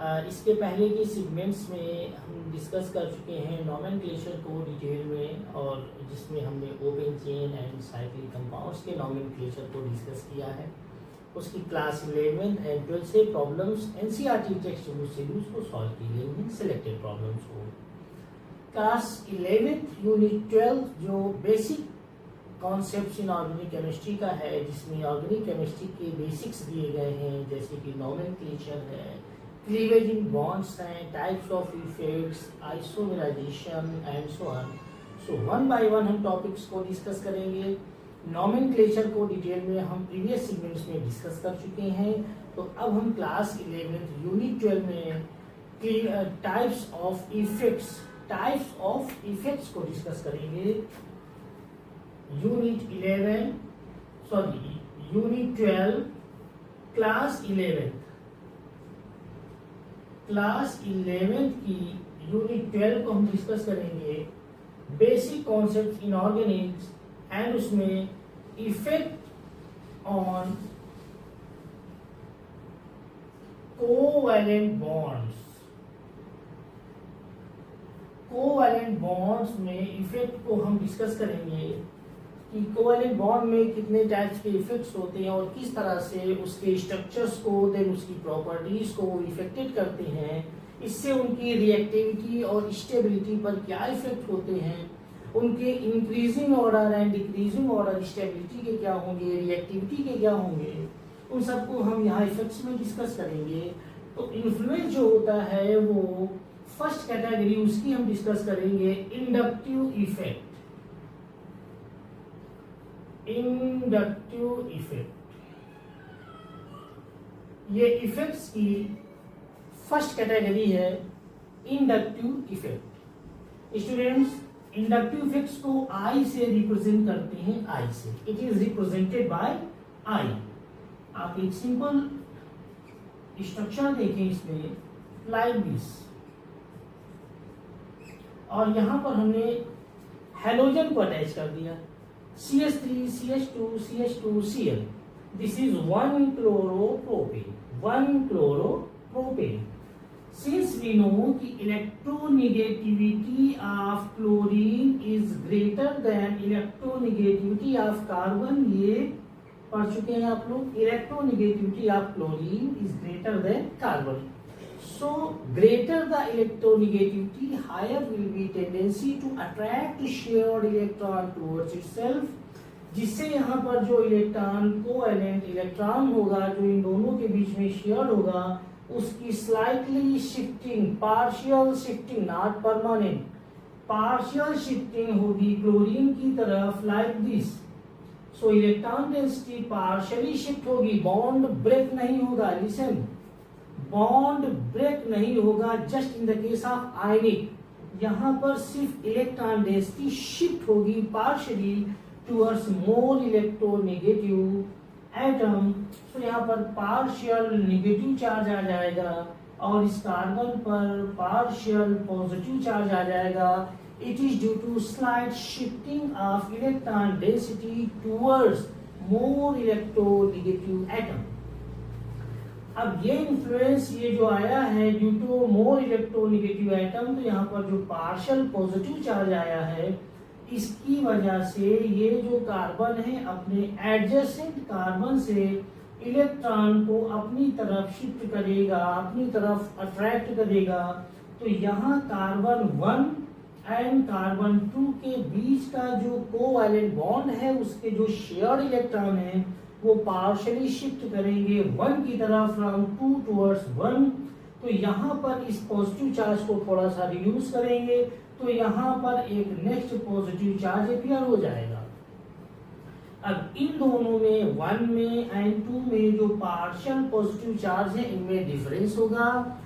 इसके पहले के सेगमेंट्स में हम डिस्कस कर चुके हैं नॉमेनक्लेचर को डिटेल में, और जिसमें हमने open chain and cyclic compounds के नॉमेनक्लेचर को डिस्कस किया है। उसकी क्लास 11 एंड 12 से प्रॉब्लम्स एनसीईआरटी टेक्स्ट बुक से उसको सॉल्व किए हैं सिलेक्टेड प्रॉब्लम्स को। क्लास 11 यूनिट 12 जो basic concepts in organic chemistry का है, जिसमें ऑर्गेनिक केमिस्ट्री के बेसिक्स दिए गए हैं, जैसे कि नॉमेनक्लेचर है, क्लीवेज इन बॉन्ड्स हैं, types of effects, isomerisation and so on. So one by one हम टॉपिक्स को डिस्कस करेंगे। नॉमेनक्लेचर को डिटेल में हम प्रीवियस सेगमेंट्स में डिस्कस कर चुके हैं। तो अब हम क्लास 11 यूनिट 12 में टाइप्स ऑफ इफेक्ट्स को डिस्कस करेंगे। यूनिट 12 क्लास 11 की यूनिट 12 को हम डिस्कस करेंगे basic concept in Organics and उसमें इफेक्ट ऑन कोवैलेंट बॉन्ड्स में इफेक्ट को हम डिस्कस करेंगे कि कोवैलेंट बॉन्ड में कितने टाइप्स के इफेक्ट्स होते हैं और किस तरह से उसके स्ट्रक्चर्स को देन उसकी प्रॉपर्टीज को इफेक्टेड करते हैं। इससे उनकी रिएक्टिविटी और स्टेबिलिटी पर क्या इफेक्ट होते हैं, उनके increasing order and decreasing order stability के क्या होंगे, रिएक्टिविटी के क्या होंगे, उन सबको हम यहाँ इफेक्ट्स में डिस्कस करेंगे। तो इन्फ्लुएंस जो होता है वो फर्स्ट कैटेगरी उसकी हम डिस्कस करेंगे इंडक्टिव इफेक्ट। ये इफेक्ट्स की फर्स्ट कैटेगरी है inductive effect. Students, inductive effects को आई से रिप्रेजेंट करते हैं, आई से इट इज रिप्रेजेंटेड बाय आई। आप एक सिंपल स्ट्रक्चर देखें इसमें लाइक दिस, और यहां पर हमने हेलोजन को अटैच कर दिया CH3 CH2 CH2 Cl। This is 1-chloropropane। Since we know कि electronegativity of chlorine is greater than electronegativity of carbon, ये पढ़ चुके हैं आप लोग। electronegativity of chlorine is greater than carbon. So greater the electronegativity, higher will be tendency to attract shared electron towards itself, जिससे यहाँ पर जो इलेक्ट्रॉन कोवैलेंट इलेक्ट्रॉन होगा जो इन दोनों के बीच में शेयर्ड होगा, उसकी slightly shifting, partial shifting, not permanent, partial shifting होगी क्लोरीन की तरफ like this. So electron density partially shift होगी, बॉन्ड ब्रेक नहीं होगा। लिसन, बॉन्ड ब्रेक नहीं होगा just in the case of ionic. यहां पर सिर्फ इलेक्ट्रॉन डेंसिटी शिफ्ट होगी partially towards more electronegative atom. तो यहाँ पर पार्शियल नेगेटिव चार्ज आ जाएगा और इस कार्बन पर पार्शियल पॉजिटिव चार्ज आ जाएगा। It is due to slight shifting of electron density towards more electronegative atom. अब ये इन्फ्लुएंस ये जो आया है due to more electronegative atom, तो यहाँ पर जो पार्शियल पॉजिटिव चार्ज आया है इसकी वजह से ये जो कार्बन है अपने एडजेसेंट कार्बन से इलेक्ट्रॉन को अपनी तरफ शिफ्ट करेगा, अपनी तरफ अट्रैक्ट करेगा। तो यहाँ कार्बन 1 एंड कार्बन 2 के बीच का जो कोवैलेंट बॉन्ड है उसके जो शेयर्ड इलेक्ट्रॉन है वो पार्शियली शिफ्ट करेंगे 1 की तरफ फ्रॉम 2 टुवर्ड्स 1। तो यहाँ पर इस पॉजिटिव चार्ज को थोड़ा सा रिड्यूस करेंगे तो यहाँ पर एक नेक्स्ट पॉजिटिव चार्ज अपीयर हो जाएगा। अब इन दोनों में 1 में एंड 2 में जो पार्शियल पॉजिटिव चार्ज है इनमें डिफरेंस होगा।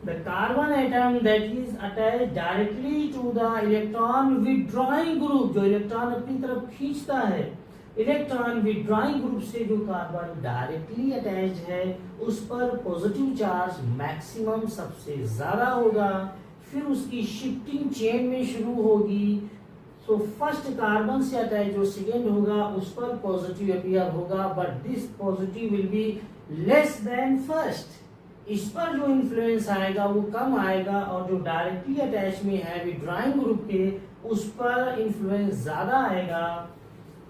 The carbon atom that is attached directly to the electron withdrawing group, जो इलेक्ट्रॉन अपनी तरफ खींचता है, इलेक्ट्रॉन विथड्रॉइंग ग्रुप से जो कार्बन डायरेक्टली अटैच है उस पर पॉजिटिव चार्ज मैक्सिमम सबसे ज्यादा होगा, फिर उसकी शिफ्टिंग चेन में शुरू होगी। सो फर्स्ट कार्बन से अटैच जो सेकेंड होगा उस पर पॉजिटिव अपीयर होगा, but this positive will be less than first. इस पर जो इन्फ्लुएंस आएगा वो कम आएगा, और जो डायरेक्टली अटैच में है विड्रॉइंग ग्रुप के उस पर इन्फ्लुएंस ज्यादा आएगा।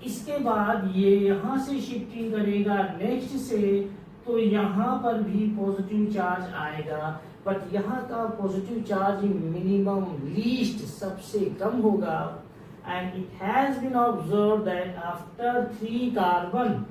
इसके बाद ये यहाँ से शिफ्टिंग करेगा नेक्स्ट से, तो यहाँ पर भी पॉजिटिव चार्ज आएगा, बट यहाँ का पॉजिटिव चार्ज मिनिमम लीस्ट सबसे कम होगा। And it has been observe that after 3 carbon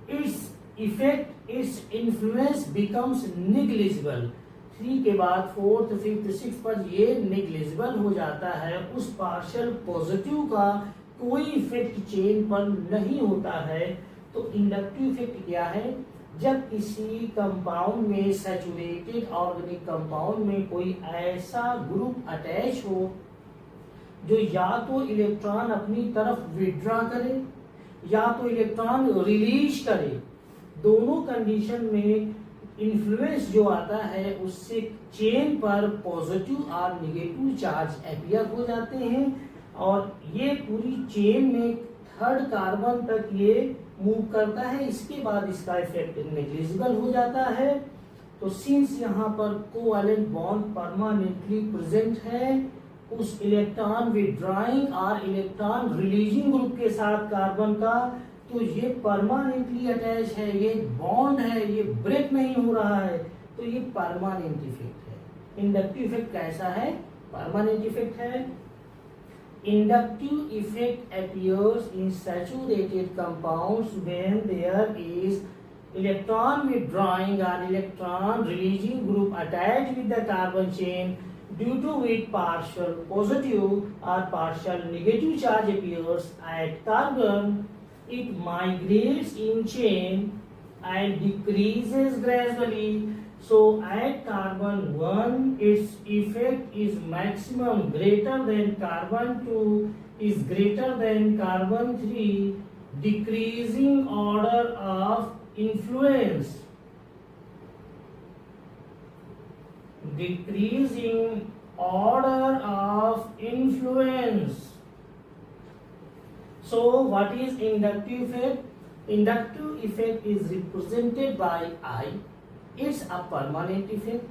its effect, its influence becomes negligible. 3 के बाद 4th 5th 6th पर ये निग्लिजिबल हो जाता है, उस पार्शियल पॉजिटिव का कोई इफेक्ट चेन पर नहीं होता है। तो इंडक्टिव इफेक्ट क्या है? जब किसी कंपाउंड में, सैचुरेटेड ऑर्गेनिक कंपाउंड में कोई ऐसा ग्रुप अटैच हो जो या तो इलेक्ट्रॉन अपनी तरफ विड्रॉ करे या तो इलेक्ट्रॉन रिलीज करे, दोनों कंडीशन में इन्फ्लुएंस जो आता है उससे चेन पर पॉजिटिव और निगेटिव चार्ज अपीयर हो जाते हैं, और ये पूरी चेन में 3rd कार्बन तक ये मूव करता है। इसके बाद इसका इफेक्ट नेग्लिजिबल हो जाता है। तो सिंस यहाँ पर कोवैलेंट बॉन्ड परमानेंटली प्रेजेंट है उस इलेक्ट्रॉन विड्रॉइंग और इलेक्ट्रॉन रिलीजिंग ग्रुप के साथ कार्बन का, तो ये परमानेंटली अटैच है, ये बॉन्ड है, ये ब्रेक नहीं हो रहा है, तो ये परमानेंट इफेक्ट है। इंडक्टिव इफेक्ट कैसा है? परमानेंट इफेक्ट है। Inductive effect appears in saturated compounds when there is electron withdrawing or electron releasing group attached with the carbon chain, due to which partial positive or partial negative charge appears at carbon. It migrates in chain and decreases gradually. So at carbon 1 its effect is maximum greater than carbon 2 is greater than carbon 3, decreasing order of influence. Decreasing order of influence. So what is inductive effect? Inductive effect is represented by I. It's a permanent effect.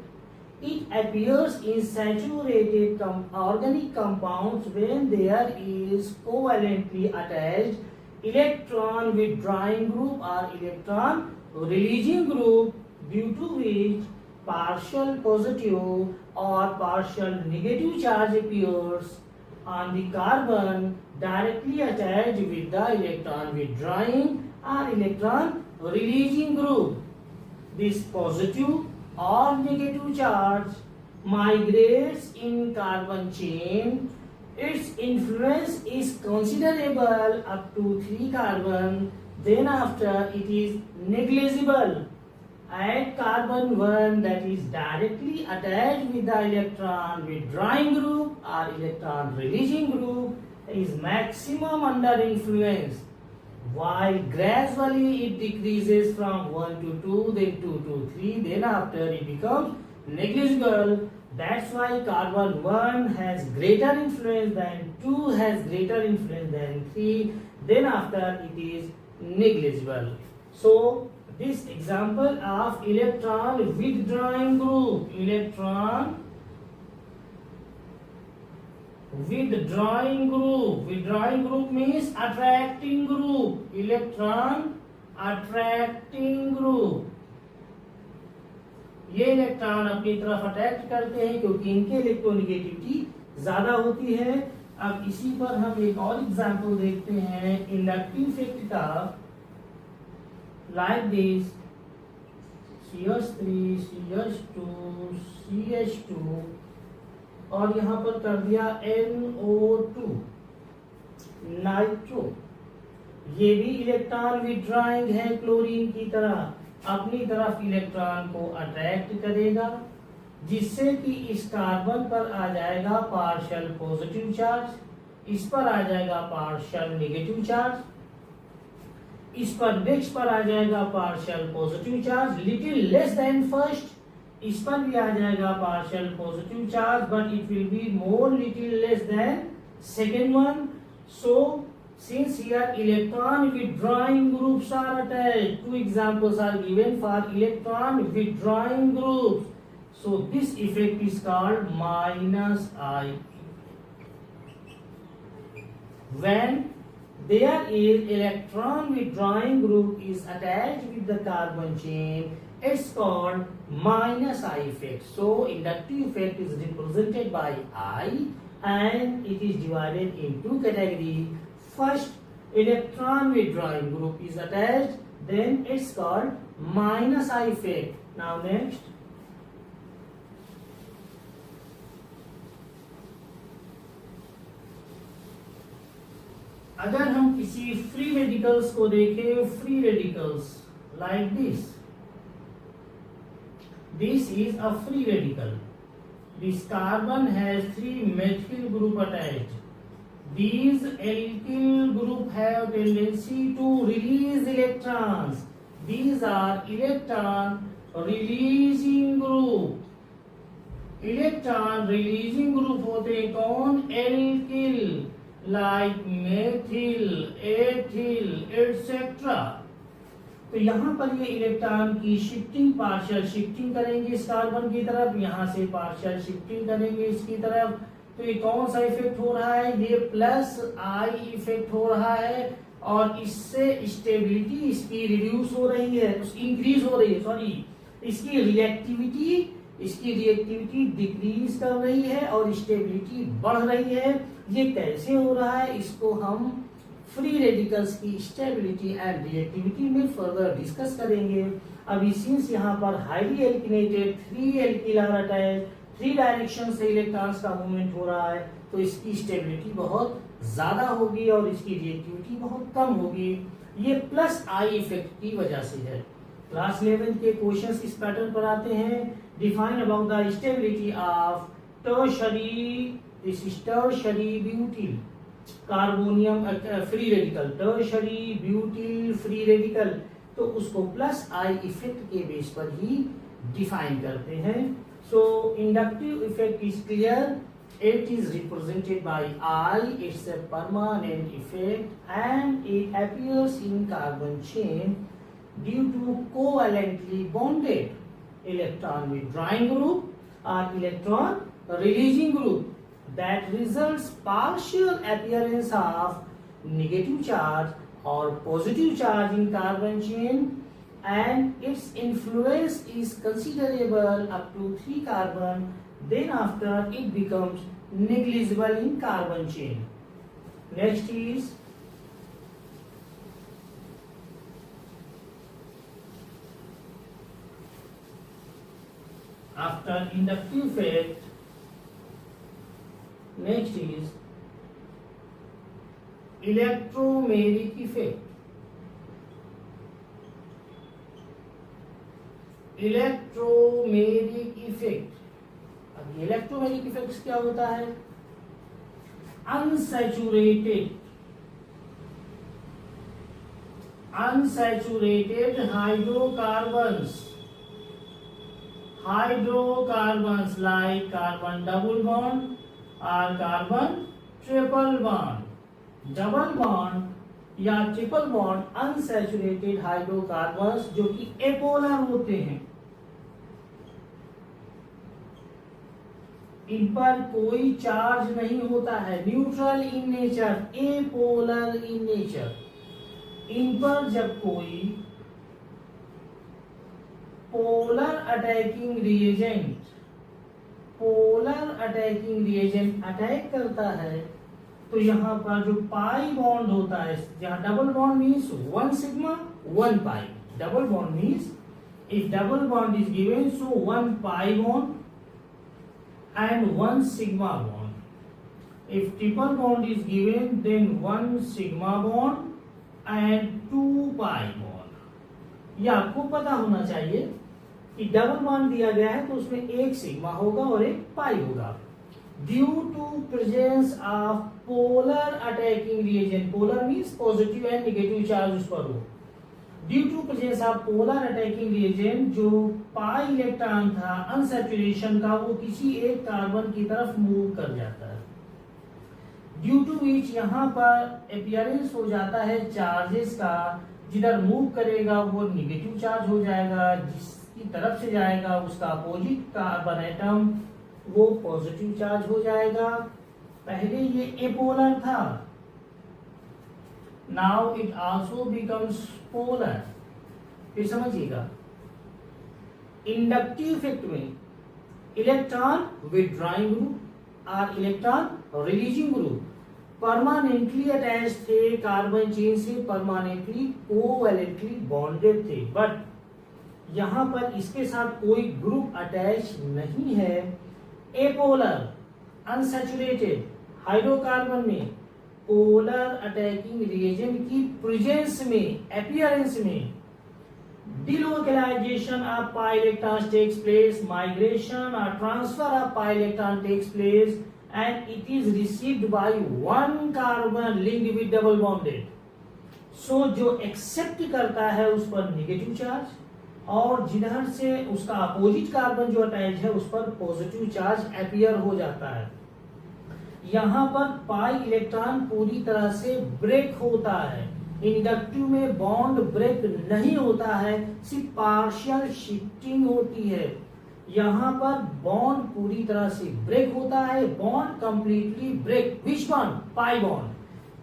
It appears in saturated organic compounds when there is covalently attached electron withdrawing group or electron releasing group, due to which partial positive or partial negative charge appears on the carbon directly attached with the electron withdrawing or electron releasing group. This positive or negative charge migrates in carbon chain. Its influence is considerable up to 3 carbon. Then after it is negligible. At carbon 1 that is directly attached with the electron withdrawing group or electron releasing group is maximum under influence, while gradually it decreases from 1 to 2, then 2 to 3, then after it becomes negligible. That's why carbon 1 has greater influence than 2, has greater influence than 3, then after it is negligible. So this example of electron withdrawing group, electron withdrawing group means attracting group, electron attracting group. ये electron अपनी तरफ attract करते हैं क्योंकि इनके electronegativity ज्यादा होती है। अब इसी पर हम एक और एग्जांपल देखते हैं इंडक्टिव इफेक्ट का, like this CH3 CH2 CH2 और यहाँ पर कर दिया NO2 नाइट्रो। ये भी इलेक्ट्रॉन विड्रॉइंग है, क्लोरीन की तरह अपनी तरफ इलेक्ट्रॉन को अट्रैक्ट करेगा, जिससे कि इस कार्बन पर आ जाएगा पार्शियल पॉजिटिव चार्ज, इस पर आ जाएगा पार्शियल नेगेटिव चार्ज, इस पर नेक्स्ट पर आ जाएगा partial positive charge little less than first, इस पर भी आ जाएगा partial positive charge but it will be more little less than second one. So Since here electron withdrawing groups are attached, two examples are given for electron withdrawing groups. So this effect is called minus I. When there is electron withdrawing group is attached with the carbon chain, it's called minus I effect. So inductive effect is represented by I, and it is divided in two categories. First, electron withdrawing group is attached, then it's called minus I effect. Now next, अगर हम किसी free radicals को देखें, free radicals like this is a free radical. This carbon has 3 methyl group attached. These alkyl group have tendency to release electrons. These are electron releasing group. Electron releasing group होते हैं कौन? Alkyl, like methyl, ethyl etcetera. तो यहाँ पर ये electron की shifting, partial shifting करेंगे इस कार्बन की तरफ, यहाँ से पार्शियल शिफ्टिंग करेंगे इसकी तरफ. तो ये कौन सा इफेक्ट हो रहा है? ये प्लस आई इफेक्ट हो रहा है, और इससे स्टेबिलिटी इसकी रिड्यूस हो रही है, इंक्रीज हो रही है, सॉरी, इसकी रिएक्टिविटी डिक्रीज कर रही है और स्टेबिलिटी बढ़ रही है. ये कैसे हो रहा है, इसको हम फ्री रेडिकल्स की स्टेबिलिटी एंड रिएक्टिविटी में फर्दर डिस्कस करेंगे. अभी सिंस यहाँ पर highly alkylated 3 alkyl are attached, 3 direction से इलेक्ट्रॉन्स का मूवमेंट हो रहा है, तो इसकी स्टेबिलिटी बहुत ज्यादा होगी और इसकी रिएक्टिविटी बहुत कम होगी. ये प्लस आई इफेक्ट की वजह से है. क्लास 11 के क्वेश्चंस इस पैटर्न पर आते हैं. Define about the stability of tertiary butyl carbonium free radical, tertiary butyl free radical. तो उसको प्लस आई इफेक्ट के बेस पर ही डिफाइन करते हैं. So inductive effect is clear. It is represented by I. It's a permanent effect and it appears in carbon chain due to covalently bonded electron withdrawing group or electron releasing group. That results partial appearance of negative charge or positive charge in carbon chain, and its influence is considerable up to 3 carbon. Then after it becomes negligible in carbon chain. Next is after inductive effect. Next is electromeric effect. Electromeric effect. अब electromeric effect क्या होता है? Unsaturated hydrocarbons like carbon double bond और carbon triple bond. Double bond या triple bond unsaturated hydrocarbons जो कि एपोलर होते हैं, इन पर कोई चार्ज नहीं होता है, neutral in nature, apolar in nature. इन पर जब कोई पोलर अटैकिंग रिएजेंट अटैक करता है, तो यहाँ पर जो पाई बॉन्ड होता है, जहाँ double bond means 1 sigma 1 pi. Double bond means if double bond is given, so 1 pi bond and 1 sigma bond. If triple bond is given, then 1 sigma bond and 2 pi bond. ये आपको पता होना चाहिए कि double bond दिया गया है तो उसमें एक सिग्मा होगा और एक पाई होगा. Due to presence of polar attacking reagent, polar means positive and negative charge उस पर हो. Due to presence of polar attacking reagent, जो पाई इलेक्ट्रॉन था अनसैचुरेशन का, वो किसी एक कार्बन की तरफ मूव कर जाता है. ड्यू टू विच यहाँ पर अपीयरेंस हो जाता है चार्जेस का, जिधर मूव करेगा वो निगेटिव चार्ज हो जाएगा, जिसकी तरफ से जाएगा उसका अपोजिट कार्बन एटम वो पॉजिटिव चार्ज हो जाएगा। पहले ये एपोलर था, now it also becomes polar. फिर समझिएगा, इंडक्टिव इफेक्ट में इलेक्ट्रॉन विथड्रॉइंग ग्रुप और electron releasing group permanently attach थे, कार्बन चेन से परमानेंटली कोवैलेंटली बॉन्डेड थे, बट यहां पर इसके साथ कोई ग्रुप अटैच नहीं है। एपोलर अनसैचुरेटेड हाइड्रोकार्बन में पोलर अटैकिंग रिएजेंट की प्रेजेंस में, अपीयरेंस में delocalization of pi electrons takes place, migration or transfer of pi electron takes place, and it is received by one carbon linked with double bonded. So जो accept करता है उस पर negative charge, और जिधर से उसका अपोजिट कार्बन जो अटैच है उस पर पॉजिटिव चार्ज अपीयर हो जाता है। यहाँ पर पाई इलेक्ट्रॉन पूरी तरह से ब्रेक होता है। इंडक्टिव में बॉन्ड ब्रेक नहीं होता है, सिर्फ पार्शियल शिफ्टिंग होती है। यहाँ पर बॉन्ड पूरी तरह से ब्रेक होता है। Bond completely break, which bond? Pi bond.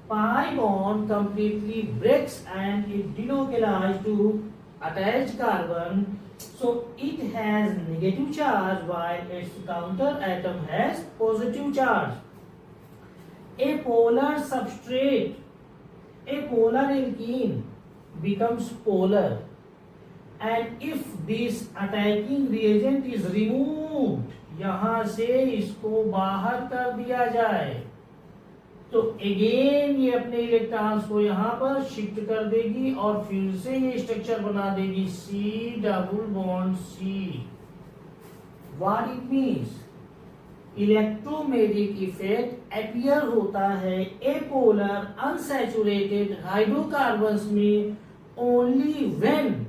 Pi bond completely breaks and it delocalize to attached carbon, so it has negative charge while its counter atom has positive charge. A polar substrate, a polar alkene becomes polar, and if this attacking reagent is removed, यहां से इसको बाहर कर दिया जाए तो again ये अपने इलेक्ट्रॉन्स को यहाँ पर शिफ्ट कर देगी और फिर से ये स्ट्रक्चर बना देगी C double bond C। What it means? Electromagnetic effect appear होता है एपोलर अनसैचुरेटेड हाइड्रोकार्बन्स में ओनली व्हेन,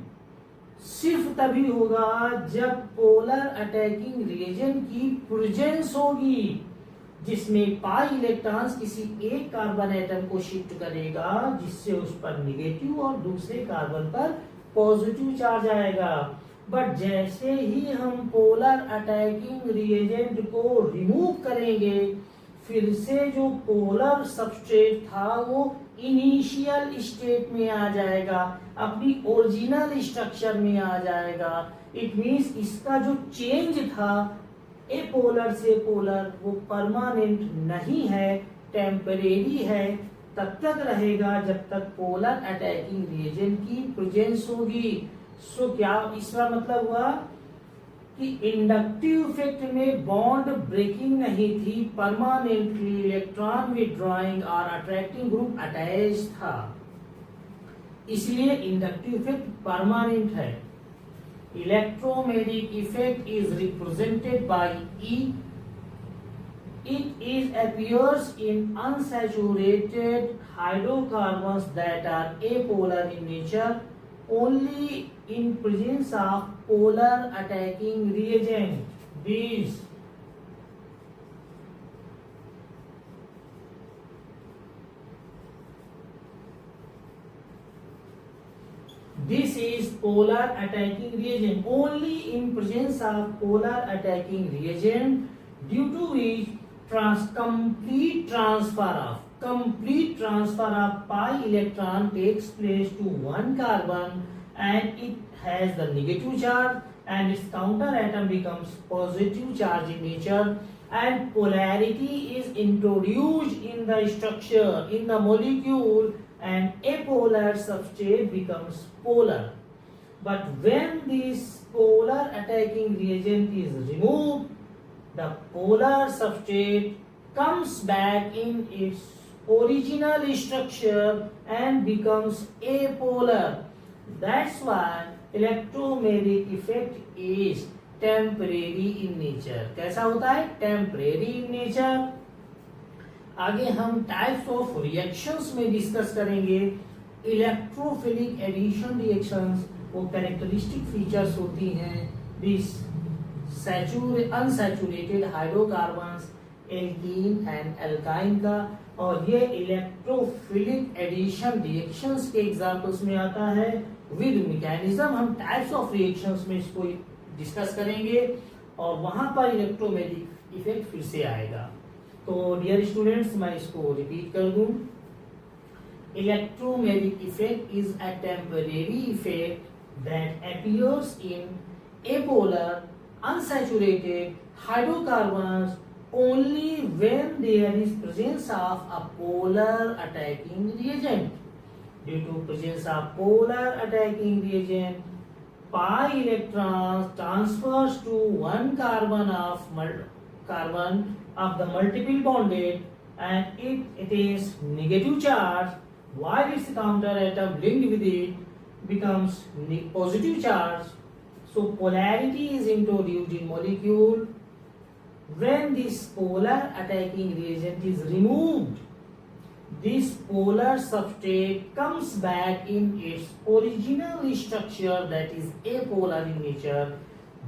सिर्फ तभी होगा जब पोलर अटैकिंग रिएजेंट की प्रेजेंस होगी, जिसमें पाई इलेक्ट्रॉन्स किसी एक कार्बन एटम को शिफ्ट करेगा, जिससे उस पर निगेटिव और दूसरे कार्बन पर पॉजिटिव चार्ज आएगा। बट जैसे ही हम पोलर अटैकिंग रिएजेंट को रिमूव करेंगे, फिर से जो पोलर सबस्ट्रेट था वो इनिशियल स्टेट में आ जाएगा, अपनी ओरिजिनल स्ट्रक्चर में आ जाएगा। इट मींस इसका जो चेंज था एपोलर से पोलर वो परमानेंट नहीं है, टेम्परेरी है। तब तक रहेगा जब तक पोलर अटैकिंग रिएजेंट की प्रेजेंस होगी। सो क्या इसका मतलब हुआ कि इंडक्टिव इफेक्ट में बॉन्ड ब्रेकिंग नहीं थी, परमानेंटली इलेक्ट्रॉन विथड्रॉइंग और अट्रैक्टिंग ग्रुप अटैच था, इसलिए इंडक्टिव इफेक्ट परमानेंट है। Electromagnetic effect is represented by E. It is appears in unsaturated hydrocarbons that are apolar in nature only in presence of polar attacking reagent. These This is polar attacking reagent only in presence of polar attacking reagent, due to which complete transfer of pi electron takes place to one carbon, and it has the negative charge, and its counter atom becomes positive charge in nature, and polarity is introduced in the structure, in the molecule, and apolar substrate becomes polar. But when this polar attacking reagent is removed, the polar substrate comes back in its original structure and becomes apolar. That's why electromagnetic effect is temporary in nature. कैसा होता है? Temporary in nature. आगे हम types of reactions में discuss करेंगे। Electrophilic addition reactions, वो characteristic features होती हैं this unsaturated hydrocarbons alkene and alkyne का। और ये इलेक्ट्रोफिलिक एडिशन रिएक्शंस के एग्जांपल्स में आता है। विद मैकेनिज्म हम टाइप्स ऑफ रिएक्शंस में इसको डिस्कस करेंगे और वहां पर इलेक्ट्रोमैग्नेटिक इफेक्ट फिर से आएगा। तो डियर स्टूडेंट्स, मैं इसको रिपीट कर दूं। Electromagnetic effect is a temporary effect that appears in apolar unsaturated hydrocarbons only when there is presence of a polar attacking reagent. Due to presence of polar attacking reagent, pi electrons transfers to one carbon of the multiple bonded and it attains negative charge, while its counter atom linked with it becomes positive charge. So polarity is introduced in molecule. When this polar attacking reagent is removed, this polar substrate comes back in its original structure, that is apolar in nature.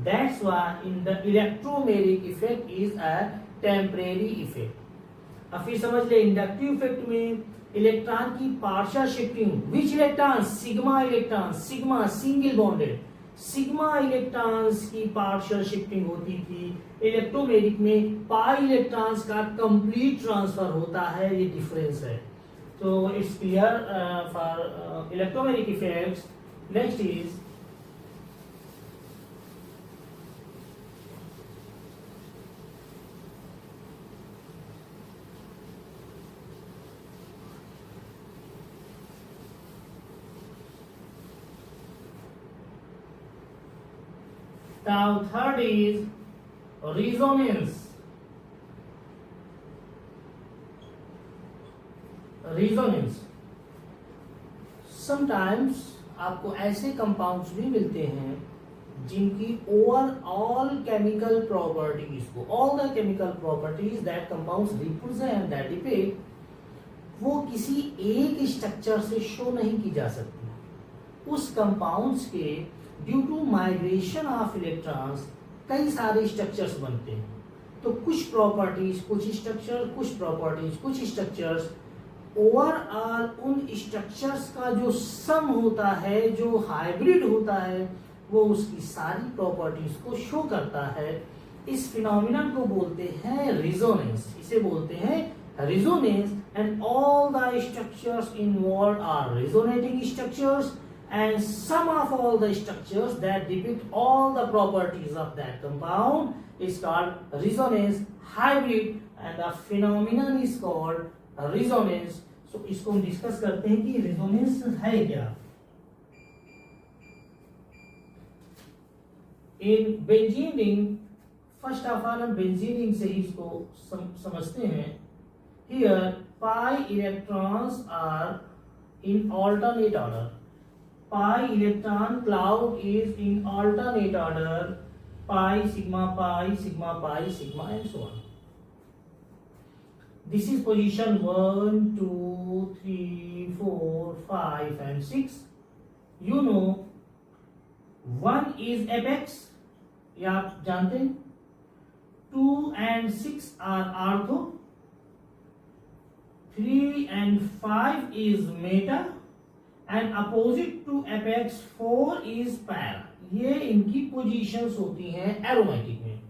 That's why in the electromagnetic effect is a temporary effect. अब फिर समझ ले, inductive effect में electron की partial shifting, which electron, sigma electron, sigma single bonded, sigma electrons की partial shifting होती थी। Electromagnetic में पाई इलेक्ट्रॉन्स का कंप्लीट ट्रांसफर होता है, ये डिफरेंस है। तो it's clear for electromagnetic effects. Next is now third is resonance. Resonance sometimes आपको ऐसे कंपाउंड्स भी मिलते हैं जिनकी ओवरऑल केमिकल प्रॉपर्टीज को, all the chemical properties that compounds represent that depict, वो किसी एक स्ट्रक्चर से शो नहीं की जा सकती। उस कंपाउंड्स के due to migration of electrons कई सारे स्ट्रक्चर्स बनते हैं। तो कुछ प्रॉपर्टीज कुछ स्ट्रक्चर, कुछ प्रॉपर्टीज कुछ स्ट्रक्चर्स, ओवरऑल उन स्ट्रक्चर्स का जो सम होता है, जो हाइब्रिड होता है, वो उसकी सारी प्रॉपर्टीज को शो करता है। इस फिनोमिनन को बोलते हैं रिजोनेंस, इसे बोलते हैं resonance. And all the structures involved are resonating structures, and sum of all the structures that depict all the properties of that compound is called resonance hybrid, and the phenomenon is called resonance. So इसको हम discuss करते हैं कि resonance है क्या। In benzene ring, first of all हम benzene ring से ही इसको समझते हैं। Here pi electrons are in alternate order. Pi electron cloud is in alternate order, pi, sigma, sigma, and so on. This is position 1, 2, 3, 4, 5, and 6. You know, 1 is apex, ये आप जानते हैं। 2 and 6 are ortho. 3 and 5 is meta. And opposite to apex 4 is para. ये इनकी positions होती हैं aromatic में।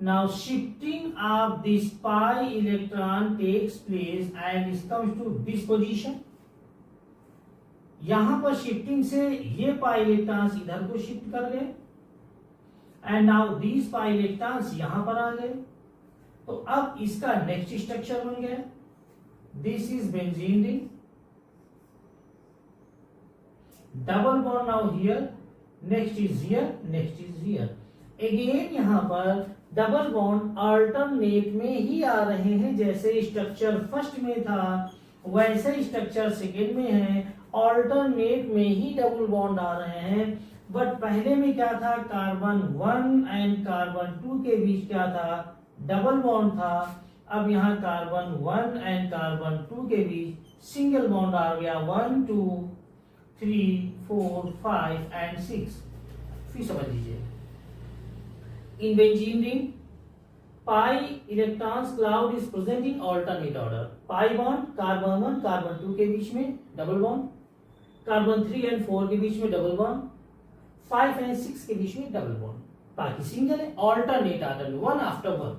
Now shifting of this pi electron takes place and it comes to this position. यहां पर शिफ्टिंग से ये पाई इलेक्ट्रॉन्स इधर को शिफ्ट कर गए and now this pi electrons यहां पर आ गए। तो अब इसका नेक्स्ट स्ट्रक्चर बन गया, this is benzene ring, double bond now here, next is here, next is here. Again यहाँ पर डबल बॉन्ड अल्टरनेट में ही आ रहे हैं। जैसे स्ट्रक्चर फर्स्ट में था वैसे स्ट्रक्चर सेकेंड में है, अल्टरनेट में ही डबल बॉन्ड आ रहे हैं। बट पहले में क्या था, कार्बन 1 एंड कार्बन 2 के बीच क्या था, डबल बॉन्ड था। अब यहाँ कार्बन 1 एंड कार्बन 2 के बीच सिंगल बॉन्ड आ गया, 1 2 3 4 5 एंड 6। फिर समझ लीजिए, in benzene ring pi electrons cloud is present in alternate order. pi bond carbon 1 carbon 2 के बीच में डबल बॉन्ड, कार्बन 3 एंड 4 के बीच में डबल बॉन्ड, 5 एंड 6 के बीच में डबल बॉन्ड, बाकी सिंगल है ऑल्टरनेट ऑर्डर में, one after one.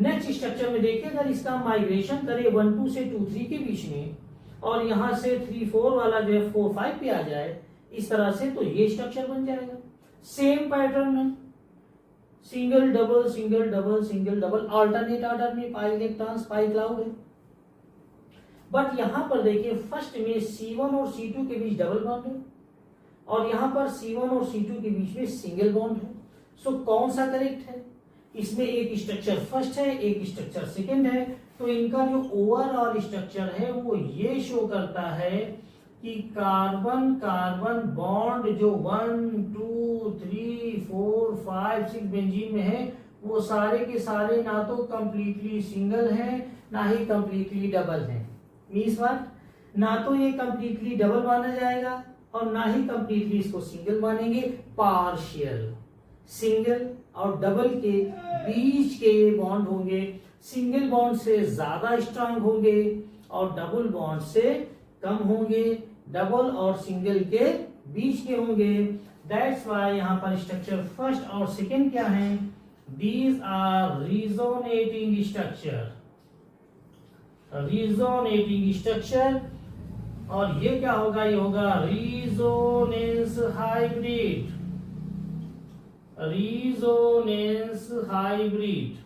Next structure में देखिए, अगर इसका माइग्रेशन करे 1 2 से 2 3 के बीच में और यहां से 3 4 वाला जो है 4 5 पे आ जाए इस तरह से, तो ये स्ट्रक्चर बन जाएगा। सेम पैटर्न है, single double single double single double, alternate order में पाई इलेक्ट्रॉन्स पाई क्लाउड है। बट यहां पर देखिए फर्स्ट में C1 और C2 के बीच डबल बॉन्ड है और यहां पर C1 और C2 के बीच में सिंगल बॉन्ड है। सो कौन सा करेक्ट है? इसमें एक स्ट्रक्चर फर्स्ट है, एक स्ट्रक्चर सेकंड है, तो इनका जो ओवरऑल स्ट्रक्चर है वो ये शो करता है कि कार्बन कार्बन बॉन्ड जो 1 2 3 4 5 6 बेंजीन में है वो सारे के सारे ना तो कंप्लीटली सिंगल हैं ना ही कंप्लीटली डबल हैं। Means what? ना तो ये कंप्लीटली डबल माना जाएगा और ना ही कंप्लीटली इसको सिंगल मानेंगे, पार्शियल। सिंगल और डबल के बीच के बॉन्ड होंगे, सिंगल बॉन्ड से ज्यादा स्ट्रांग होंगे और डबल बॉन्ड से कम होंगे, डबल और सिंगल के बीच के होंगे। दैट्स व्हाई यहां पर स्ट्रक्चर फर्स्ट और सेकंड क्या है? These are resonating structure, resonating structure. और ये क्या होगा? ये होगा रिजोनेंस हाइब्रिड, रिजोनेंस हाइब्रिड।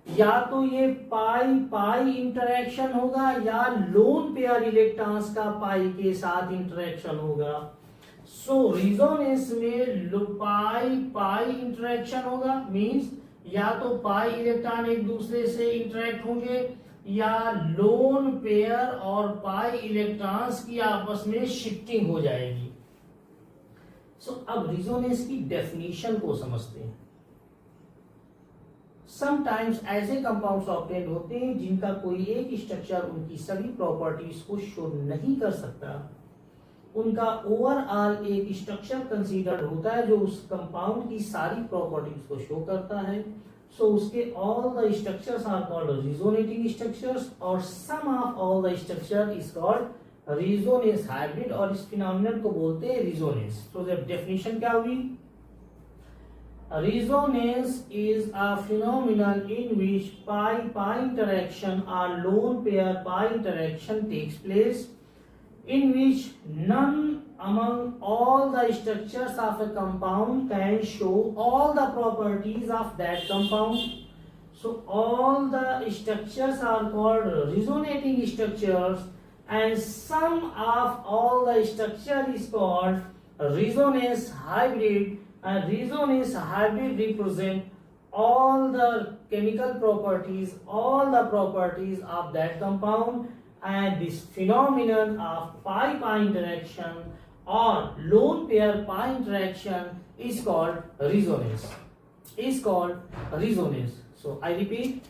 या तो ये पाई पाई इंटरेक्शन होगा या लोन पेयर इलेक्ट्रॉन्स का पाई के साथ इंटरेक्शन होगा। सो रिजोनेंस में पाई पाई इंटरेक्शन होगा, मींस या तो पाई इलेक्ट्रॉन एक दूसरे से इंटरेक्ट होंगे या लोन पेयर और पाई इलेक्ट्रॉन्स की आपस में शिफ्टिंग हो जाएगी। सो अब रिजोनेंस की डेफिनेशन को समझते हैं। समटाइम्स ऐसे कंपाउंड्स ऑब्टेन होते हैं जिनका कोई एक स्ट्रक्चर उनकी सभी प्रॉपर्टीज को शो नहीं कर सकता। उनका ओवरऑल एक स्ट्रक्चर कंसीडर्ड होता है जो उस कंपाउंड की सारी प्रॉपर्टीज को शो करता है। सो उसके all the structures are called resonating structures और sum of all the structure is called resonance hybrid और इस फिनोमिनन को बोलते हैं रिजोनेंस। तो डेफिनेशन क्या हुई? Resonance is a phenomenon in which pi-pi interaction or lone pair pi interaction takes place, in which none among all the structures of a compound can show all the properties of that compound. So all the structures are called resonating structures and sum of all the structure is called resonance hybrid. And resonance hybrid represent all the chemical properties, all the properties of that compound, and this phenomenon of pi-pi interaction or lone pair pi interaction is called resonance. Is called resonance. So I repeat,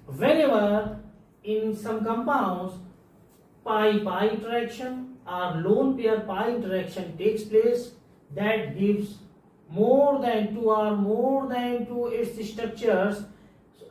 whenever in some compounds pi-pi interaction or lone pair pi interaction takes place, that gives more than two its structures,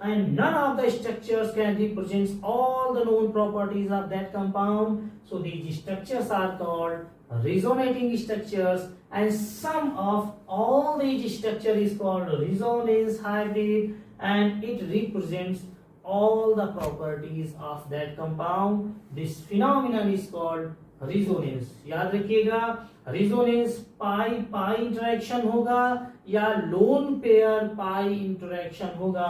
and none of the structures can represent all the known properties of that compound. So these structures are called resonating structures, and sum of all these structures is called resonance hybrid, and it represents all the properties of that compound. This phenomenon is called resonance. याद रखिएगा, resonance पाई pi interaction होगा या lone pair pi interaction होगा।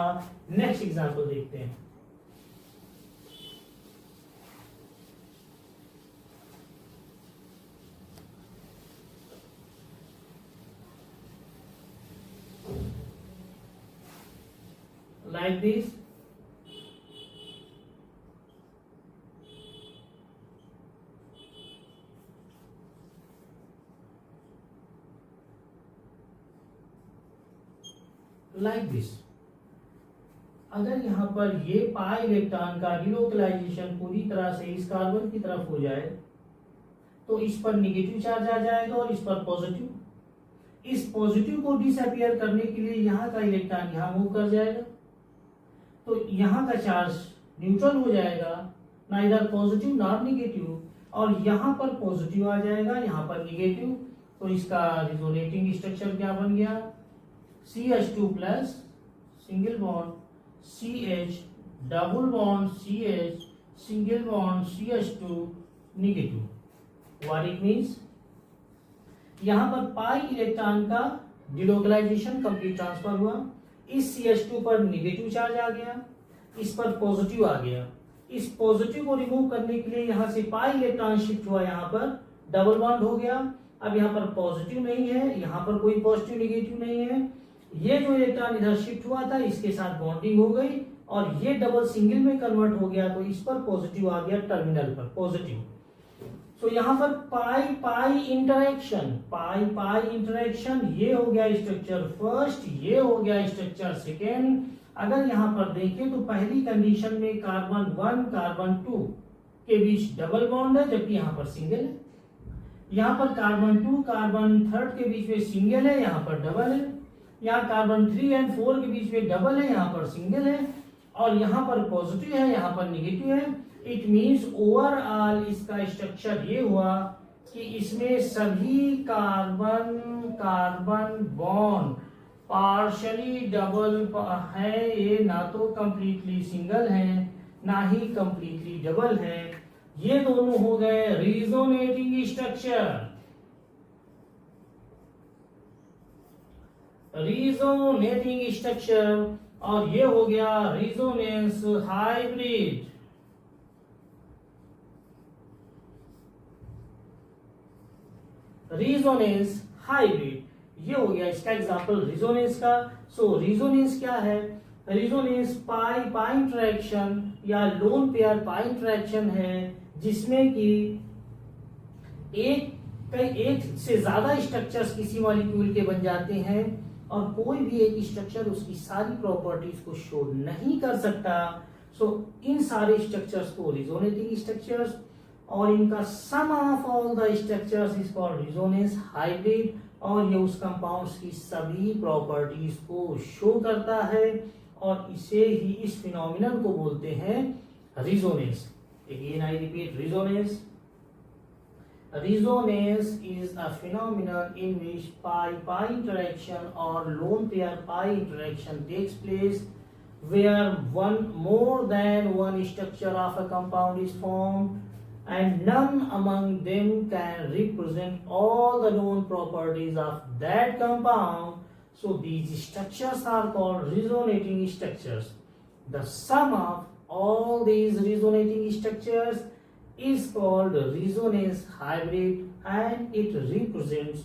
Next example देखते हैं। Like this, like this. अगर यहां पर ये पाई इलेक्ट्रॉन का डिलोकलाइजेशन पूरी तरह से इस कार्बन की तरफ हो जाए तो इस पर नेगेटिव चार्ज आ जाएगा और इस पर पॉजिटिव। इस पॉजिटिव को डिसअपियर करने के लिए यहाँ का इलेक्ट्रॉन यहाँ मूव कर जाएगा, तो यहाँ का चार्ज न्यूट्रल हो जाएगा, ना इधर पॉजिटिव ना निगेटिव, और यहाँ पर पॉजिटिव आ जाएगा, यहाँ पर निगेटिव। तो इसका रिजोनेटिंग स्ट्रक्चर क्या बन गया, CH2 plus single bond CH, double bond CH, single bond CH2 negative. What it means, यहाँ पर पाई इलेक्ट्रॉन का डिलोकलाइजेशन कंप्लीट ट्रांसफर हुआ, इस CH2 पर निगेटिव चार्ज आ गया, इस पर पॉजिटिव आ गया। इस पॉजिटिव को रिमूव करने के लिए यहाँ से पाई इलेक्ट्रॉन शिफ्ट हुआ, यहाँ पर डबल बॉन्ड हो गया। अब यहाँ पर पॉजिटिव नहीं है, यहाँ पर कोई पॉजिटिव निगेटिव नहीं है, ये जो इलेक्ट्रॉन इधर शिफ्ट हुआ था इसके साथ बॉन्डिंग हो गई और ये डबल सिंगल में कन्वर्ट हो गया, तो इस पर पॉजिटिव आ गया, टर्मिनल पर पॉजिटिव। तो यहाँ पर पाई पाई इंटरेक्शन, पाई पाई इंटरेक्शन, ये हो गया स्ट्रक्चर फर्स्ट, ये हो गया स्ट्रक्चर सेकेंड। अगर यहाँ पर देखें तो पहली कंडीशन में कार्बन 1 कार्बन 2 के बीच डबल बॉन्ड है, जबकि यहाँ पर सिंगल है। यहाँ पर कार्बन 2 कार्बन 3 के बीच में सिंगल है, यहाँ पर डबल है। यहाँ कार्बन 3 एंड 4 के बीच में डबल है, यहाँ पर सिंगल है, और यहाँ पर पॉजिटिव है, यहाँ पर निगेटिव है। इट मीन्स ओवरऑल इसका स्ट्रक्चर ये हुआ कि इसमें सभी carbon carbon bond partially double है, ये ना तो कंप्लीटली सिंगल है ना ही कंप्लीटली डबल है। ये दोनों हो गए रिजोनेटिंग स्ट्रक्चर, रिजोनेटिंग स्ट्रक्चर, और ये हो गया रिजोनेंस हाइब्रिड। रिजोनेंस हाइब्रिड, ये हो गया इसका एग्जांपल रिजोनेंस का। सो रिजोनेंस क्या है, रिजोनेंस पाई पाई इंटरेक्शन या लोन पेयर पाई इंटरेक्शन है, जिसमें कि एक से ज्यादा स्ट्रक्चर्स किसी मॉलिक्यूल के बन जाते हैं और कोई भी एक स्ट्रक्चर उसकी सारी प्रॉपर्टीज को शो नहीं कर सकता। सो इन सारे स्ट्रक्चर्स को रिजोनेटिंग स्ट्रक्चर्स, और इनका sum of all the structures is called resonance hybrid, और ये उस कंपाउंड्स की सभी प्रॉपर्टीज को शो करता है, और इसे ही इस फिनोमिनन को बोलते हैं resonance. Again I repeat, resonance. Resonance is a phenomenon in which pi-pi interaction or lone pair pi interaction takes place, where more than one structure of a compound is formed, and none among them can represent all the known properties of that compound. So these structures are called resonating structures. The sum of all these resonating structures is called resonance hybrid, and it represents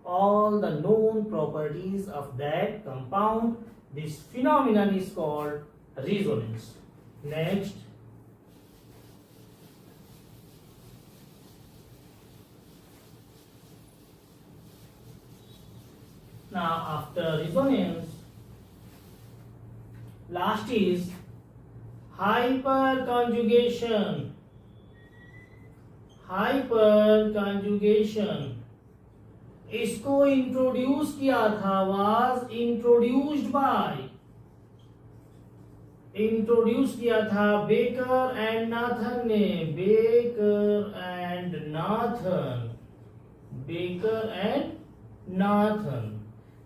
all the known properties of that compound. This phenomenon is called resonance. Next, now after resonance, last is hyperconjugation. Hyperconjugation, इसको introduce किया था, was introduce किया था Baker and Nathan ने, Baker and Nathan.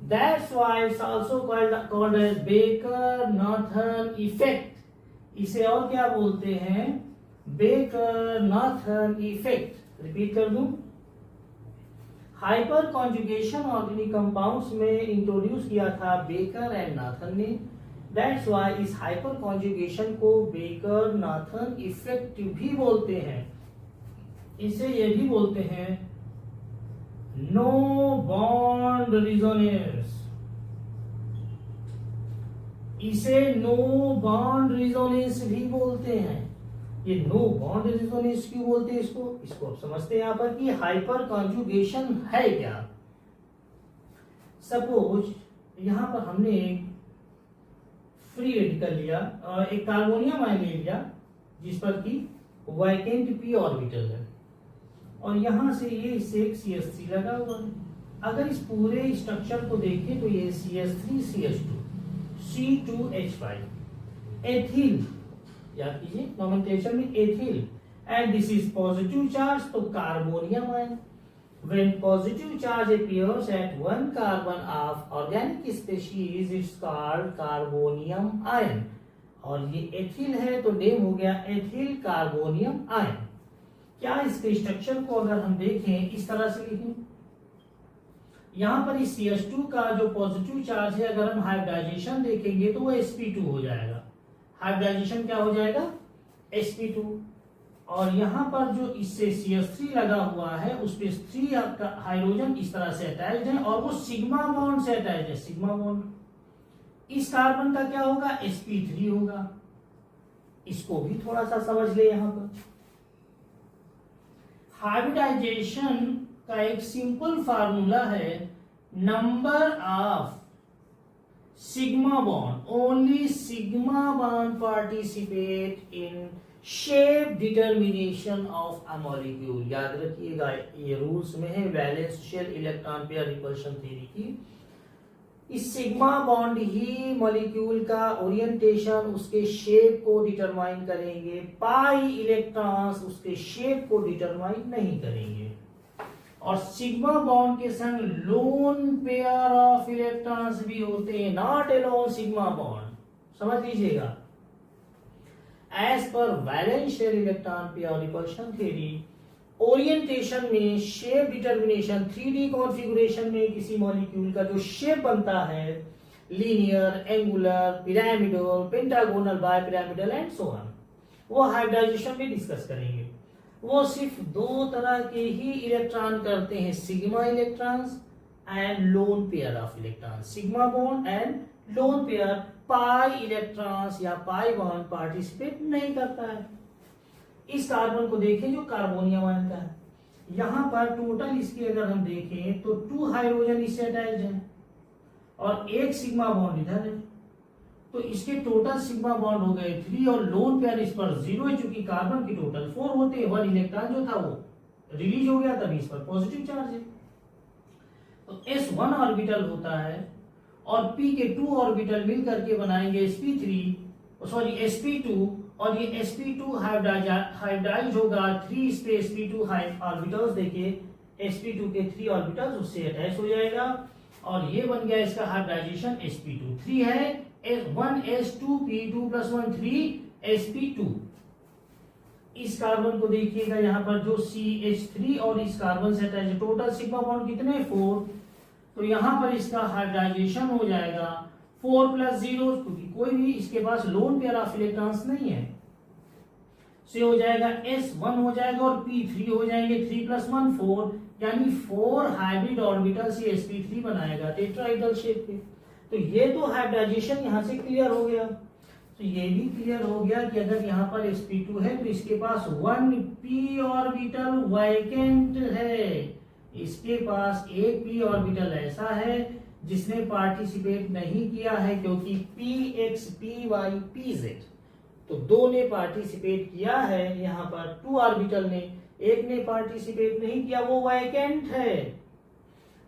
That's why it's also called as Baker Nathan effect. इसे और क्या बोलते हैं, बेकर-नाथन इफेक्ट। रिपीट कर दूं, हाइपर कॉन्जुगेशन ऑर्गेनिक कंपाउंड्स में इंट्रोड्यूस किया था बेकर एंड नाथन ने। दैट्स व्हाई इस हाइपर कॉन्जुगेशन को बेकर-नाथन इफेक्ट भी बोलते हैं। इसे ये भी बोलते हैं नो बॉन्ड रिजोनेंस, इसे नो बॉन्ड रिजोनेंस भी बोलते हैं। ये नो बॉन्ड रिजोनेंस क्यों बोलते हैं इसको आप समझते हैं यहाँ पर कि हाइपर कॉन्जुगेशन है क्या। सपोज यहाँ पर हमने एक फ्री रेडिकल लिया, एक कार्बोनियम आयन ले लिया जिस पर कि वैकेंट p ऑर्बिटल है, और यहां से ये इससे एक CH3 लगा हुआ है। अगर इस पूरे स्ट्रक्चर को देखें तो ये CH3CH2 C2H5 एथिल, याद कीजिए नोमेनक्लेचर में ethyl, and this is positive charge तो carbonium ion. When positive charge appears at one carbon of organic species, it's called carbonium ion। और ये एथिल है तो नेम हो गया एथिल कार्बोनियम आयन। क्या इसके स्ट्रक्चर को अगर हम देखें इस तरह से लिखें, यहां पर इस CH2 का जो पॉजिटिव चार्ज है अगर हम हाइब्रिडाइजेशन देखेंगे तो वो sp2 हो जाएगा। हाइब्रिडाइजेशन क्या हो जाएगा, sp2। और यहाँ पर जो इससे CH3 लगा हुआ है उस पे 3 हाइड्रोजन इस तरह से अटैच्ड है और वो सिग्मा बॉन्ड से अटैच्ड है, सिग्मा बॉन्ड। इस कार्बन का क्या होगा, sp3 होगा। इसको भी थोड़ा सा समझ ले। यहाँ पर हाइब्रिडाइजेशन का एक सिंपल फार्मूला है, number of sigma bond, only sigma bond participate in shape determination of a molecule. याद रखिएगा ये रूल्स में है valence shell electron pair repulsion theory की। इस सिग्मा बॉन्ड ही मॉलिक्यूल का ओरिएंटेशन, उसके शेप को डिटरमाइन करेंगे। पाई इलेक्ट्रॉन्स उसके शेप को डिटरमाइन नहीं करेंगे। और सिग्मा बॉन्ड के संग लोन पेयर ऑफ इलेक्ट्रॉन्स भी होते हैं, नॉट एलोन सिग्मा बॉन्ड, समझ लीजिएगा। As per valence shell electron pair repulsion theory, orientation में शेप डिटर्मिनेशन 3D कॉन्फ़िगरेशन में किसी मॉलिक्यूल का जो शेप बनता है, linear, angular, pyramidal, pentagonal, bipyramidal and so on, वो हाइब्रिडाइजेशन में डिस्कस करेंगे। वो सिर्फ 2 तरह के ही इलेक्ट्रॉन करते हैं, sigma electrons and lone pair of electron, sigma bond and lone pair. Pi electrons या पाई बॉन्ड पार्टिसिपेट नहीं करता है। इस कार्बन को देखें जो कार्बोनियम आयन का है, यहां पर टोटल इसके अगर हम देखें तो 2 हाइड्रोजन इससे अटैच्ड है और 1 सिग्मा बॉन्ड इधर है, तो इसके टोटल सिग्मा बॉन्ड हो गए 3 और लोन पेयर इस पर 0 है, चूंकि कार्बन की टोटल 4 होते हैं। 1 इलेक्ट्रॉन जो था वो रिलीज हो गया, तभी इस पर पॉजिटिव चार्ज है। तो S1 ऑर्बिटल होता है और P के 2 ऑर्बिटल मिल करके बनाएंगे sp2 और ये sp2 हाइब्रिडाइज होगा 3 इस पे sp2 ऑर्बिटल्स देखिए, sp2 के 3 ऑर्बिटल्स उससे अटैच हो जाएगा और ये बन गया इसका हाइब्रिडाइजेशन sp2। 3 है 1s2p2 + 1 3sp2। इस कार्बन को देखिएगा यहाँ पर जो CH3 और इस कार्बन से अटैच, टोटल सिग्मा बॉन्ड कितने 4, तो यहाँ पर इसका हाइब्रिडाइजेशन हो जाएगा 4 + 0, क्योंकि कोई भी इसके पास लोन पेयर ऑफ इलेक्ट्रॉन्स नहीं है, से हो जाएगा S1 हो जाएगा और P3 हो जाएंगे, 3 + 1 4, यानी 4 हाइब्रिड ऑर्बिटल से sp3 बनाएगा टेट्राहेड्रल शेप के। तो ये तो हाइब्रिडाइजेशन यहाँ से क्लियर हो गया। तो ये भी क्लियर हो गया कि अगर यहाँ पर sp2 है तो इसके पास 1p ऑर्बिटल वैकेंट है, इसके पास एक p ऑर्बिटल ऐसा है जिसने पार्टिसिपेट नहीं किया है, क्योंकि px py pz तो 2 ने पार्टिसिपेट किया है, यहाँ पर 2 ऑर्बिटल ने, एक ने पार्टिसिपेट नहीं किया, वो वैकेंट है।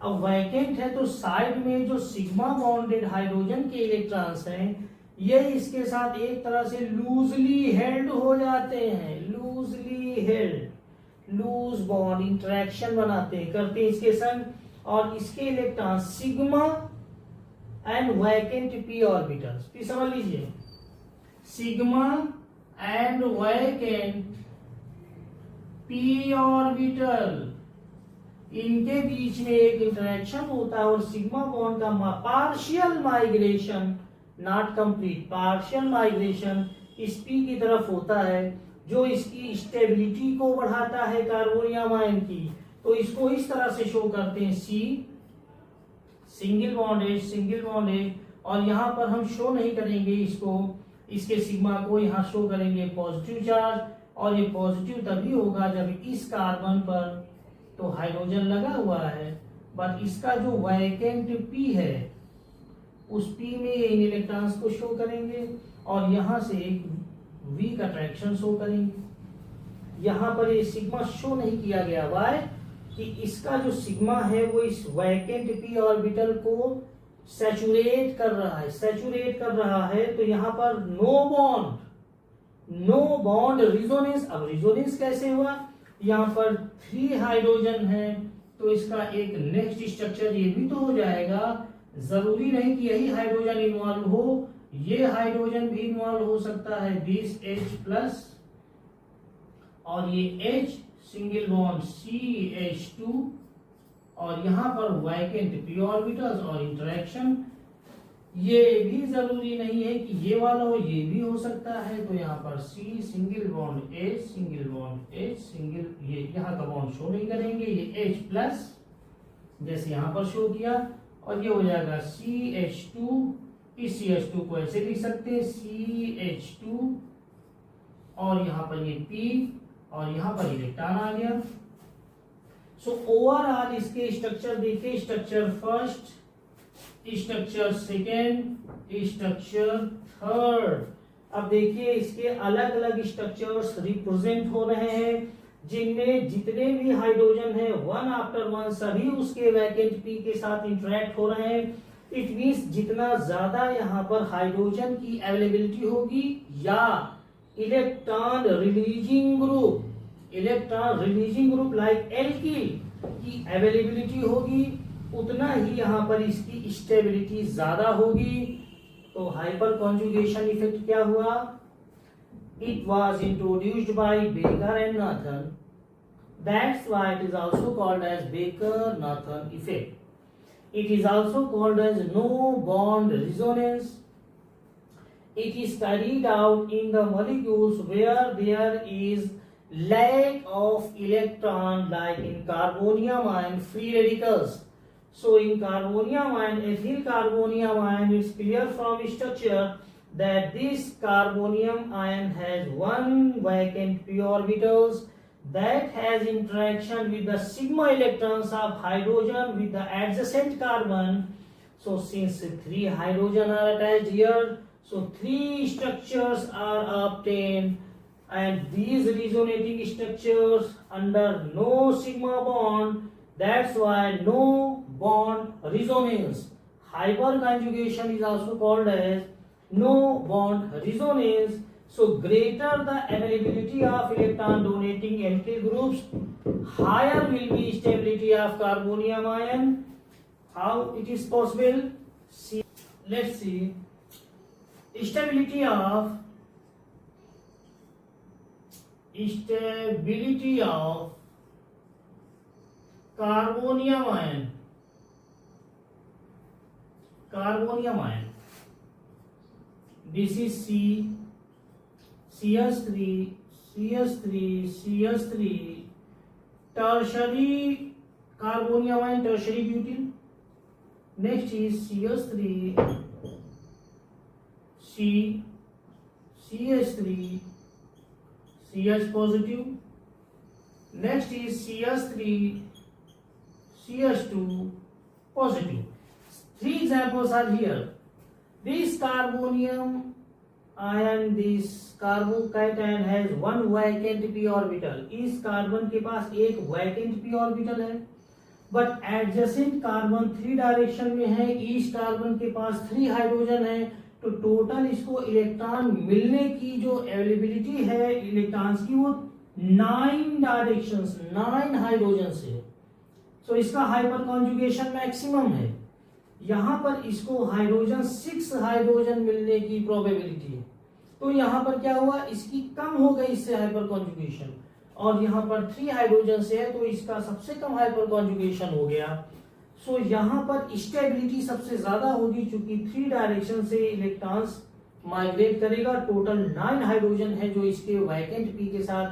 अब वैकेंट है तो साइड में जो सिग्मा बॉन्डेड हाइड्रोजन के इलेक्ट्रॉन्स हैं ये इसके साथ एक तरह से लूजली हेल्ड हो जाते हैं, loosely held, loose bond interaction बनाते हैं, करते हैं इसके संग, और इसके electron sigma and vacant p orbitals, p समझ लीजिए, sigma and vacant p orbital, इनके बीच में एक इंटरेक्शन होता है और सिग्मा बॉन्ड का partial migration, not complete, partial migration इस p की तरफ होता है, जो इसकी स्टेबिलिटी को बढ़ाता है कार्बोनियम आयन की। तो इसको इस तरह से शो करते हैं C सिंगल बॉन्डेज, और यहाँ पर हम शो नहीं करेंगे इसको, इसके सिग्मा को यहाँ शो करेंगे पॉजिटिव चार्ज, और ये पॉजिटिव तभी होगा जब इस कार्बन पर तो हाइड्रोजन लगा हुआ है, बट इसका जो वैकेंट p है उस p में इन इलेक्ट्रॉन्स को शो करेंगे और यहाँ से एक वीक अट्रैक्शन शो करेंगे। यहाँ पर ये सिग्मा शो नहीं किया गया, वाई, कि इसका जो सिग्मा है वो इस वैकेंट पी ऑर्बिटल को सैचुरेट कर रहा है, तो यहां पर नो बॉन्ड रिजोनेंस। अब रिजोनेंस कैसे हुआ, यहां पर 3 हाइड्रोजन है, तो इसका एक नेक्स्ट स्ट्रक्चर ये भी तो हो जाएगा। जरूरी नहीं कि यही हाइड्रोजन इन्वॉल्व हो, ये हाइड्रोजन भी इन्वॉल्व हो सकता है, 20 H प्लस, और ये H सिंगल बॉन्ड CH2, और यहां पर वैकेंट p ऑर्बिटल्स और इंटरेक्शन। ये भी जरूरी नहीं है कि ये वाला हो, ये भी हो सकता है, तो यहाँ पर C single bond H single bond H single, ये यहाँ का बॉन्ड शो नहीं करेंगे, ये H प्लस जैसे यहाँ पर शो किया, और ये हो जाएगा CH2। इस CH2 को ऐसे लिख सकते हैं CH2, और यहाँ पर ये P, और यहाँ पर इलेक्ट्रॉन आ गया। सो ओवरऑल इसके स्ट्रक्चर देखिए, structure first, structure second, structure third. अब देखिए इसके अलग अलग स्ट्रक्चर्स रिप्रेजेंट हो रहे हैं, जिनमें जितने भी हाइड्रोजन है वन आफ्टर वन सभी उसके वैकेंट पी के साथ इंटरेक्ट हो रहे हैं। इट मींस जितना ज्यादा यहाँ पर हाइड्रोजन की अवेलेबिलिटी होगी या electron releasing group like alkyl की अवेलेबिलिटी होगी, उतना ही यहाँ पर इसकी स्टेबिलिटी ज्यादा होगी। तो हाइपर कॉन्जुगेशन इफेक्ट क्या हुआ, it was introduced by Baker and Nathan, that's why it is also called as Baker Nathan effect. It is also called as no bond resonance. It is carried out in the molecules where there is lack of electron, like in carbonium ion free radicals. So in carbonium ion, ethyl carbonium ion, it's clear from structure that this carbonium ion has one vacant p orbitals that has interaction with the sigma electrons of hydrogen with the adjacent carbon. So since 3 hydrogen are attached here, so 3 structures are obtained, and these resonating structures under no sigma bond, that's why no bond resonance. Hyperconjugation is also called as no bond resonance. So greater the availability of electron donating alkyl groups, higher will be stability of carbonium ion. How it is possible? See, let's see. Stability of carbonium ion. This is CH3, tertiary carbonium ion, tertiary butyl. Next is CH3, CH3, CH positive. Next is CH3, CH2 positive. 3 examples are here. This carbonium ion, this carbocation has one vacant p orbital. इस carbon के पास एक vacant p orbital है, but adjacent carbon 3 direction में है, east carbon के पास 3 hydrogen है, तो total इसको इलेक्ट्रॉन मिलने की जो अवेलेबिलिटी है इलेक्ट्रॉन्स की वो 9 डायरेक्शंस, 9 हाइड्रोजन से। सो इसका हाइपर कॉन्जुगेशन मैक्सिमम है। यहां पर इसको हाइड्रोजन 6 हाइड्रोजन मिलने की प्रोबेबिलिटी है, तो यहां पर क्या हुआ, इसकी कम हो गई इससे हाइपर कॉन्जुगेशन, और यहां पर 3 हाइड्रोजन से है तो इसका सबसे कम हाइपर कॉन्जुगेशन हो गया। सो यहां पर स्टेबिलिटी सबसे ज्यादा होगी, क्योंकि 3 डायरेक्शन से इलेक्ट्रॉन्स माइग्रेट करेगा। टोटल 9 हाइड्रोजन है जो इसके वैकेंट पी के साथ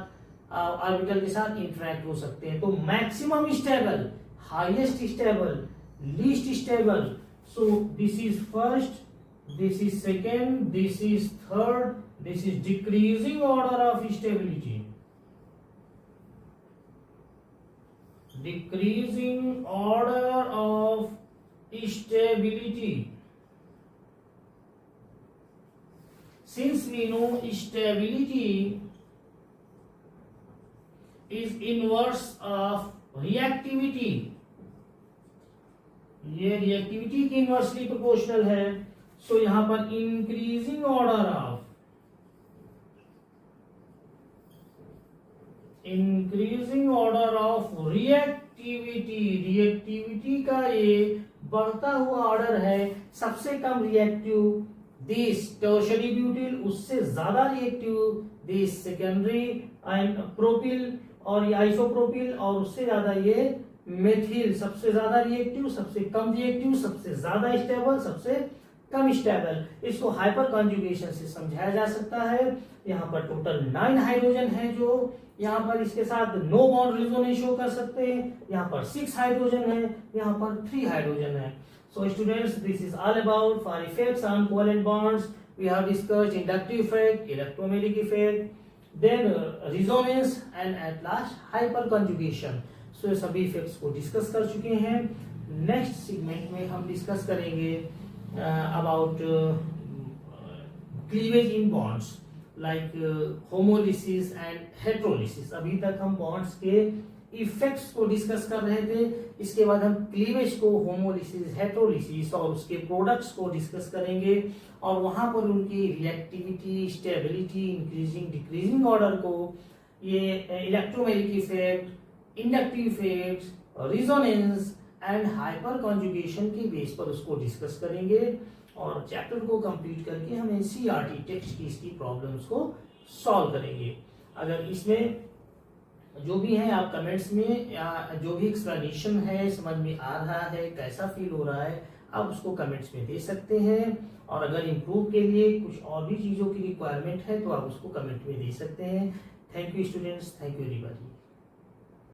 ऑर्बिटल के साथ इंटरेक्ट हो सकते हैं। तो maximum stable, highest stable, least stable. So this is first, this is second, this is third, this is decreasing order of stability, decreasing order of stability. Since we know stability is inverse of reactivity, ये reactivity की inversely proportional है। सो यहां पर increasing order of reactivity का ये बढ़ता हुआ order है। सबसे कम रिएक्टिव दिस टर्शरी ब्यूटिल, उससे ज्यादा reactive this secondary and propyl और ये आइसोप्रोपिल, और उससे ज्यादा ये मेथिल। सबसे ज्यादा रिएक्टिव, सबसे कम रिएक्टिव, सबसे ज्यादा स्टेबल, सबसे कम स्टेबल। इसको हाइपर कॉन्जुगेशन से समझाया जा सकता है। यहाँ पर टोटल 9 हाइड्रोजन है जो यहाँ पर इसके साथ नो बॉन्ड रेजोनेंस शो कर सकते हैं। यहाँ पर 6 हाइड्रोजन है, यहाँ पर 3 हाइड्रोजन है। So students, this is all about for effects on covalent bonds. We have discussed inductive effect, electromagnetic effect, then resonance and at last hyperconjugation. So ये सभी इफेक्ट्स को डिस्कस कर चुके हैं। नेक्स्ट सेगमेंट में हम डिस्कस करेंगे about cleavage in bonds like homolysis and heterolysis. अभी तक हम बॉन्ड्स के इफेक्ट्स को डिस्कस कर रहे थे। इसके बाद हम क्लीवेज को, होमोलिसिस, हेट्रोलिसिस और उसके प्रोडक्ट्स को डिस्कस करेंगे और वहां पर उनकी reactivity, stability, increasing decreasing order को, ये electromagnetic effect, inductive effects, resonance and hyper conjugation के बेस पर उसको डिस्कस करेंगे और चैप्टर को कंप्लीट करके हम एनसीईआरटी टेक्स्ट की इसकी प्रॉब्लम्स को सॉल्व करेंगे। अगर इसमें जो भी है आप कमेंट्स में, या जो भी एक्सप्लेनेशन है समझ में आ रहा है, कैसा फील हो रहा है, आप उसको कमेंट्स में दे सकते हैं। और अगर इम्प्रूव के लिए कुछ और भी चीज़ों की रिक्वायरमेंट है तो आप उसको कमेंट में दे सकते हैं। Thank you students, thank you everybody.